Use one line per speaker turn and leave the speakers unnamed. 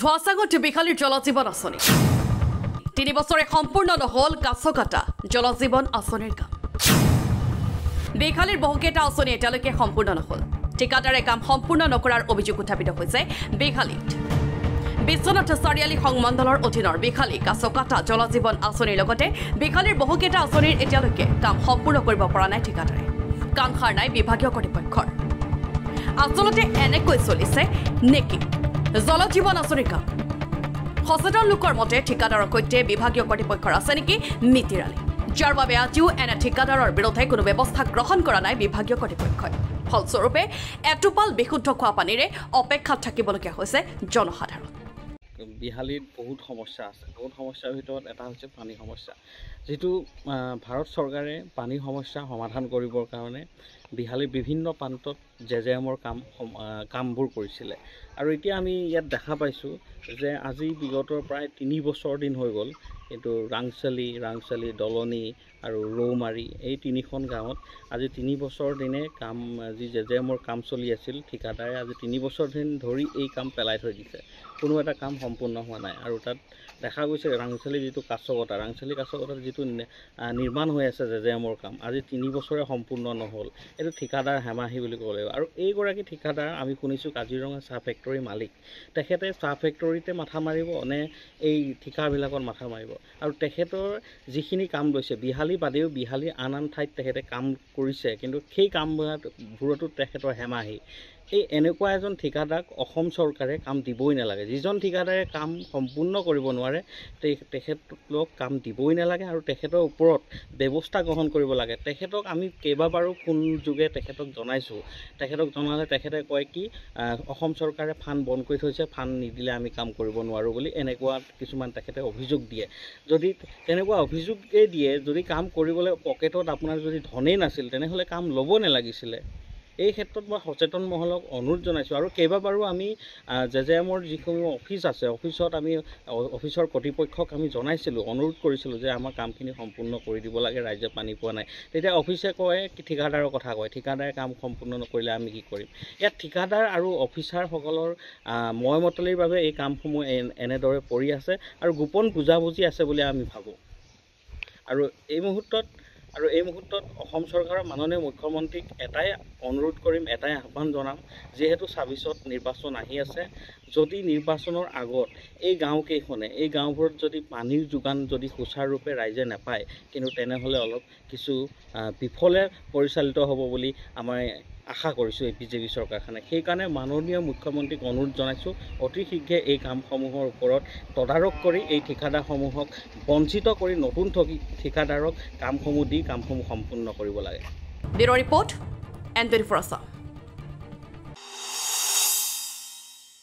ধোৱাচাঙত বিখালীৰ জলজীৱন আঁচনি ৩ বছৰে সম্পূৰ্ণ নহল কাছকাটা জলজীৱন আঁচনিৰ কাম বিখালীৰ বহুকেইটা আঁচনি এতিয়ালৈকে সম্পূৰ্ণ নহল ঠিকাদাৰে কাম সম্পূৰ্ণ নকৰাৰ অভিযোগ উত্থাপিত হৈছে বিখালীত বিশ্বনাথ চাৰিআলি সংমণ্ডলৰ অধীনৰ বিখালী কাছকাটা জলজীৱন আঁচনিৰ লগতে বিখালীৰ বহুকেইটা আঁচনিৰ এতিয়ালৈকে কাম সম্পূৰ্ণ কৰিব পৰা নাই ঠিকাদাৰে কাম সাৰ নাই বিভাগীয় কৰ্তৃপক্ষৰ আচলতে এনেকৈ চলিছে নেকি জলজীৱন আঁচনিৰ কাম সচেতন লোকৰ মতে ঠিকাদাৰৰ সৈতে বিভাগীয় কৰ্তৃপক্ষৰ আছে নেকি মিতিৰালি যাৰ বাবে আজিও এনে ঠিকাদাৰৰ বিৰুদ্ধে কোনো ব্যৱস্থা গ্ৰহণ কৰা নাই বিভাগীয় কৰ্তৃপক্ষই ফলস্বৰূপে এটোপাল বিশুদ্ধ খোৱা পানীৰে অপেক্ষাত থাকিবলগীয়া হৈছে জনসাধাৰণ
বিহালীত বহুত সমস্যা আছে বহুত সমস্যাৰ ভিতৰত এটা হৈছে পানী সমস্যা যেটো ভাৰত চৰকাৰে পানী সমস্যা সমাধান কৰিবৰ কাৰণে বিহালীৰ বিভিন্ন প্ৰান্তত জেজেএমৰ কামবোৰ কৰিছিল আৰু এতিয়া আমি ইয়াত দেখা পাইছো যে আজি বিগতৰ প্ৰায় 3 বছৰ দিন হৈ গ'ল কিন্তু ৰাংচালি দলনি আৰু ৰৌমাৰী এই তিনিখন গাঁৱত আজি 3 বছৰ দিনে কাম যি জেজেএমৰ কাম চলি আছিল ঠিকাদাৰে আজি 3 বছৰ দিন ধৰি এই কাম পেলাই থৈ দিছে কোনো এটা কাম সম্পূৰ্ণ হোৱা নাই আৰু তাত দেখা গৈছে ৰাংচালি যিটো কাছকটাৰ যিটো নিৰ্মাণ হৈ আছে জেজেএমৰ কাম আজি 3 বছৰে সম্পূৰ্ণ নহল এটো ঠিকাদাৰ হেমাহি বুলি ক'লে আৰু এই গৰাকী ঠিকাদাৰ আমি শুনিছো কাজিৰঙা চাহ ফেক্টৰী মালিক তেখেতে চাহ ফেক্টৰীতে মাথা মাৰিব নে এই ঠিকাবিলাকত মাথা মাৰিব আৰু তেখেতৰ যিখিনি কাম লৈছে বিহালী বাদেও বিহালী আন ঠাইত তেখেতে কাম কৰিছে কিন্তু সেই কামবোৰতো তেখেতৰ হেমাহি এই এনেকুৱা এজন ঠিকাদাৰক অসম চৰকাৰে কাম দিবই নালাগে যিজন ঠিকাদাৰে কাম সম্পূৰ্ণ কৰিব নোৱাৰে তেখেতক কাম দিবই নালাগে আৰু তেখেতৰ ওপৰত ব্যৱস্থা গ্ৰহণ কৰিব লাগে তেখেতক আমি কেইবাবাৰো ফোন যোগে তেখেতক জনাইছো তেখেতক জনালে তেখেতে কয় কি অসম চৰকাৰে ফান্ড বন্ধ কৰি থৈছে ফান্ড নিদিলে আমি কাম কৰিব নোৱাৰো বুলি এনেকুৱা কিছুমান তেখেতে অভিযোগ দিয়ে যদি তেনেকুৱা অভিযোগেই দিয়ে যদি কাম কৰিবলৈ পকেটত আপোনাৰ যদি ধনেই নাছিল তেনেহলে কাম ল'ব নালাগিছিলে এই ক্ষেত্ৰত মই সচেতন মহলক অনুৰোধ জনাইছো আৰু কেইবাবাৰো আমি জেজেএমৰ যিসমূহ অফিচ আছে অফিচত আমি অফিচৰ কৰ্তৃপক্ষক আমি জনাইছিলো অনুৰোধ কৰিছিলো যে আমাৰ কামখিনি সম্পূৰ্ণ কৰি দিব লাগে ৰাইজে পানী পোৱা নাই তেতিয়া অফিচে কয় কি ঠিকাদাৰৰ কথা কয় ঠিকাদাৰে কাম সম্পূৰ্ণ নকৰিলে আমি কি কৰিম ইয়াত ঠিকাদাৰ আৰু অফিচাৰসকলৰ ময়মতলিৰ বাবে এই কামসমূহ এনেদৰে পৰি আছে আৰু গোপন বুজাবুজি আছে বুলি আমি ভাবো আৰু এই মুহূৰ্তত অসম চৰকাৰৰ মাননীয় মুখ্যমন্ত্ৰীক এটাই অনুৰোধ কৰিম এটাই আহ্বান জনাম যেহেতু ২৬ত নিৰ্বাচন আহি আছে যদি নিৰ্বাচনৰ আগত এই গাঁওবোৰত যদি পানীৰ যোগান যদি সুচাৰুৰূপে ৰাইজে নাপায় কিন্তু তেনেহলে অলপ কিছু বিফলে পৰিচালিত হ'ব বুলি আমাৰ আশা কৰিছো এই বিজেপি চৰকাৰখনে সেই কাৰণে মাননীয় মুখ্যমন্ত্ৰীক অনুৰোধ জনাইছো অতি শীঘ্ৰে এই কামসমূহৰ ওপৰত তদাৰক কৰি এই ঠিকাদাৰসমূহক বঞ্চিত কৰি নতুন ঠিকাদাৰক কামসমূহ সম্পূৰ্ণ কৰিব লাগে
ব্যুৰ ৰিপৰ্ট এণ্ড 24 আছাম